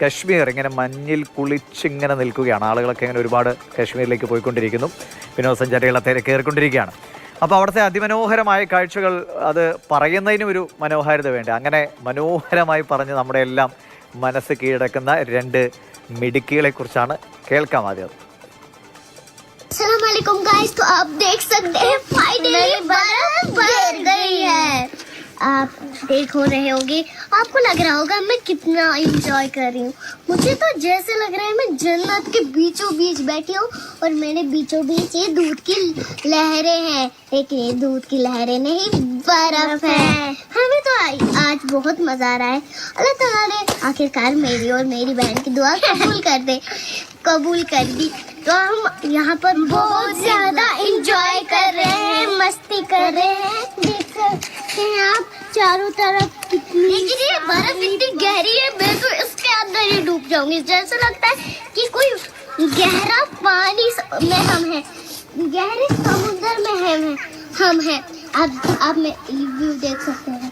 കശ്മീർ ഇങ്ങനെ മഞ്ഞിൽ കുളിച്ചിങ്ങനെ നിൽക്കുകയാണ്. ആളുകളൊക്കെ ഇങ്ങനെ ഒരുപാട് കശ്മീരിലേക്ക് പോയിക്കൊണ്ടിരിക്കുന്നു. വിനോദസഞ്ചാരികളെ കയറിക്കൊണ്ടിരിക്കുകയാണ്. അപ്പോൾ അവിടുത്തെ അതിമനോഹരമായ കാഴ്ചകൾ അത് പറയുന്നതിനും ഒരു മനോഹാരിത വേണ്ട. അങ്ങനെ മനോഹരമായി പറഞ്ഞ് നമ്മുടെ എല്ലാം മനസ്സ് കീഴടക്കുന്ന രണ്ട് മിടുക്കികളെ കുറിച്ചാണ് കേൾക്കാം ആദ്യം. अस्सलाम वालेकुम गाइस, तो आप देख सकते हैं फाइनली बर्फ गिर गई है। आप देख हो रहे होंगे, आपको लग रहा होगा मैं कितना एंजॉय कर रही हूँ। मुझे तो जैसे लग रहा है मैं जन्नत के बीचों बीच बैठी हूँ और मेरे बीचों बीच ये दूध की लहरें हैं। लेकिन ये दूध की लहरें नहीं, बर्फ है। हमें तो आज बहुत मजा आ रहा है। अल्लाह ताला ने आखिरकार मेरी और मेरी बहन की दुआ कबूल कर दी, तो हम यहाँ पर बहुत ज्यादा एंजॉय कर रहे हैं, मस्ती कर रहे हैं। देख सकते हैं आप चारों तरफ कितनी, लेकिन ये बर्फ इतनी गहरी है, मैं तो इसके अंदर ही डूब जाऊंगी। जैसा लगता है कि कोई गहरा पानी में हम हैं, गहरे समुद्र में हम हैं। आप में व्यू देख सकते हैं।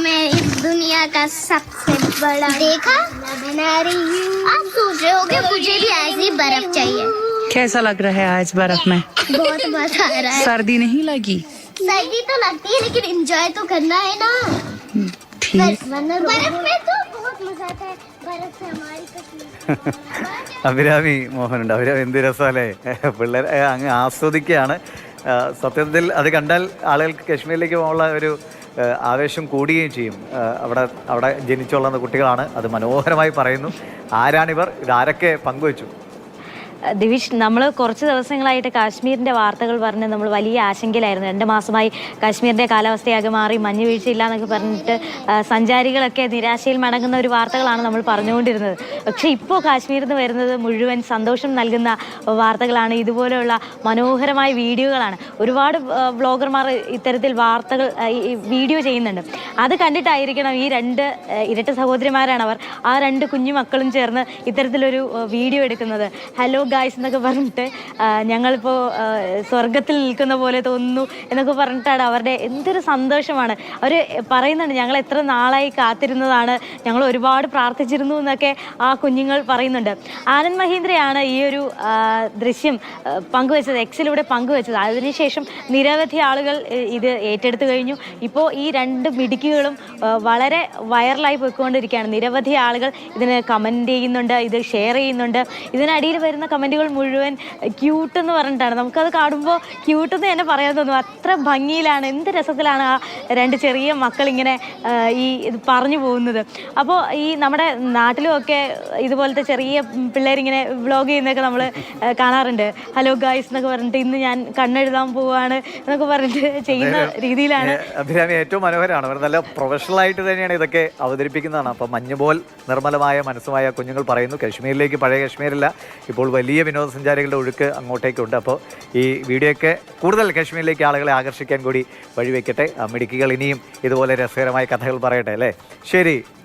मैं इस दुनिया का सबसे बड़ा देखा बना रही हूँ। आप सोच रहे होगे मुझे भी ऐसी बर्फ चाहिए। कैसा लग रहा है आज बर्फ में? बहुत मजा आ रहा है। सर्दी नहीं लगी? सर्दी तो लगती है, लेकिन एंजॉय तो करना है ना। ठीक। बर्फ में तो बहुत मजा आता है। बर्फ से हमारी कश्मीर അഭിരാമി മോഹനുണ്ട്. അഭിരാമി എന്ത് രസമല്ലേ, പിള്ളേരെ അങ്ങ് ആസ്വദിക്കുകയാണ്. സത്യത്തിൽ അത് കണ്ടാൽ ആളുകൾക്ക് കശ്മീരിലേക്ക് പോകാനുള്ള ഒരു ആവേശം കൂടുകയും ചെയ്യും. അവിടെ ജനിച്ചുള്ള കുട്ടികളാണ്, അത് മനോഹരമായി പറയുന്നു. ആരാണിവർ, ഇതാരൊക്കെ പങ്കുവച്ചു? ദിവിഷ്, നമ്മൾ കുറച്ച് ദിവസങ്ങളായിട്ട് കാശ്മീരിൻ്റെ വാർത്തകൾ പറഞ്ഞ് നമ്മൾ വലിയ ആശങ്കയിലായിരുന്നു. 2 മാസമായി കാശ്മീരിൻ്റെ കാലാവസ്ഥയാകെ മാറി, മഞ്ഞ് വീഴ്ചയില്ല എന്നൊക്കെ പറഞ്ഞിട്ട് സഞ്ചാരികളൊക്കെ നിരാശയിൽ മടങ്ങുന്ന ഒരു വാർത്തകളാണ് നമ്മൾ പറഞ്ഞുകൊണ്ടിരുന്നത്. പക്ഷേ ഇപ്പോൾ കാശ്മീരിൽ നിന്ന് വരുന്നത് മുഴുവൻ സന്തോഷം നൽകുന്ന വാർത്തകളാണ്. ഇതുപോലെയുള്ള മനോഹരമായ വീഡിയോകളാണ്. ഒരുപാട് വ്ളോഗർമാർ ഇത്തരത്തിൽ വാർത്തകൾ വീഡിയോ ചെയ്യുന്നുണ്ട്. അത് കണ്ടിട്ടായിരിക്കണം ഈ 2 ഇരട്ട സഹോദരിമാരാണ് അവർ. ആ 2 കുഞ്ഞു മക്കളും ചേർന്ന് ഇത്തരത്തിലൊരു വീഡിയോ എടുക്കുന്നത്. ഹലോ ഗായ്സ് എന്നൊക്കെ പറഞ്ഞിട്ട് ഞങ്ങളിപ്പോൾ സ്വർഗത്തിൽ നിൽക്കുന്ന പോലെ തോന്നുന്നു എന്നൊക്കെ പറഞ്ഞിട്ടാണ് അവരുടെ എന്തൊരു സന്തോഷമാണ്. അവർ പറയുന്നുണ്ട്, ഞങ്ങൾ എത്ര നാളായി കാത്തിരുന്നതാണ്, ഞങ്ങൾ ഒരുപാട് പ്രാർത്ഥിച്ചിരുന്നു എന്നൊക്കെ ആ കുഞ്ഞുങ്ങൾ പറയുന്നുണ്ട്. ആനന്ദ് മഹീന്ദ്രയാണ് ഈ ഒരു ദൃശ്യം പങ്കുവെച്ചത്, എക്സിലൂടെ പങ്കുവെച്ചത്. അതിനുശേഷം നിരവധി ആളുകൾ ഇത് ഏറ്റെടുത്തു കഴിഞ്ഞു. ഇപ്പോൾ ഈ 2 മിടുക്കികളും വളരെ വൈറലായി പോയിക്കൊണ്ടിരിക്കുകയാണ്. നിരവധി ആളുകൾ ഇതിന് കമൻറ്റ് ചെയ്യുന്നുണ്ട്, ഇത് ഷെയർ ചെയ്യുന്നുണ്ട്. ഇതിനടിയിൽ വരുന്ന കമൻറ്റുകൾ മുഴുവൻ ക്യൂട്ട് എന്ന് പറഞ്ഞിട്ടാണ്. നമുക്കത് കാണുമ്പോൾ ക്യൂട്ടെന്ന് തന്നെ പറയാൻ തോന്നും. അത്ര ഭംഗിയിലാണ്, എന്ത് രസത്തിലാണ് ആ 2 ചെറിയ മക്കളിങ്ങനെ ഇത് പറഞ്ഞു പോകുന്നത്. അപ്പോൾ ഈ നമ്മുടെ നാട്ടിലുമൊക്കെ ഇതുപോലത്തെ ചെറിയ പിള്ളേരിങ്ങനെ വ്ളോഗ് ചെയ്യുന്നതൊക്കെ നമ്മൾ കാണാറുണ്ട്. ഹലോ ഗായ്സ് എന്നൊക്കെ പറഞ്ഞിട്ട് ഇന്ന് ഞാൻ കണ്ണെഴുതാൻ പോവാണ് എന്നൊക്കെ പറഞ്ഞിട്ട് ചെയ്യുന്ന രീതിയിലാണ്. അഭിരാമി ഏറ്റവും മനോഹരമാണ്. അവർ നല്ല പ്രൊഫഷണൽ ആയിട്ട് തന്നെയാണ് ഇതൊക്കെ അവതരിപ്പിക്കുന്നതാണ്. അപ്പം മഞ്ഞുപോൽ നിർമ്മലമായ മനസ്സുമായ കുഞ്ഞുങ്ങൾ പറയുന്നു, കശ്മീരിലേക്ക് പഴയ കശ്മീരില്ല, ഇപ്പോൾ വലിയ വിനോദസഞ്ചാരികളുടെ ഒഴുക്ക് അങ്ങോട്ടേക്കുണ്ട്. അപ്പോൾ ഈ വീഡിയോ ഒക്കെ കൂടുതൽ കശ്മീരിലേക്ക് ആളുകളെ ആകർഷിക്കാൻ കൂടി വഴിവെക്കട്ടെ. മിടുക്കികൾ ഇനിയും ഇതുപോലെ രസകരമായ കഥകൾ പറയട്ടെ അല്ലേ. ശരി.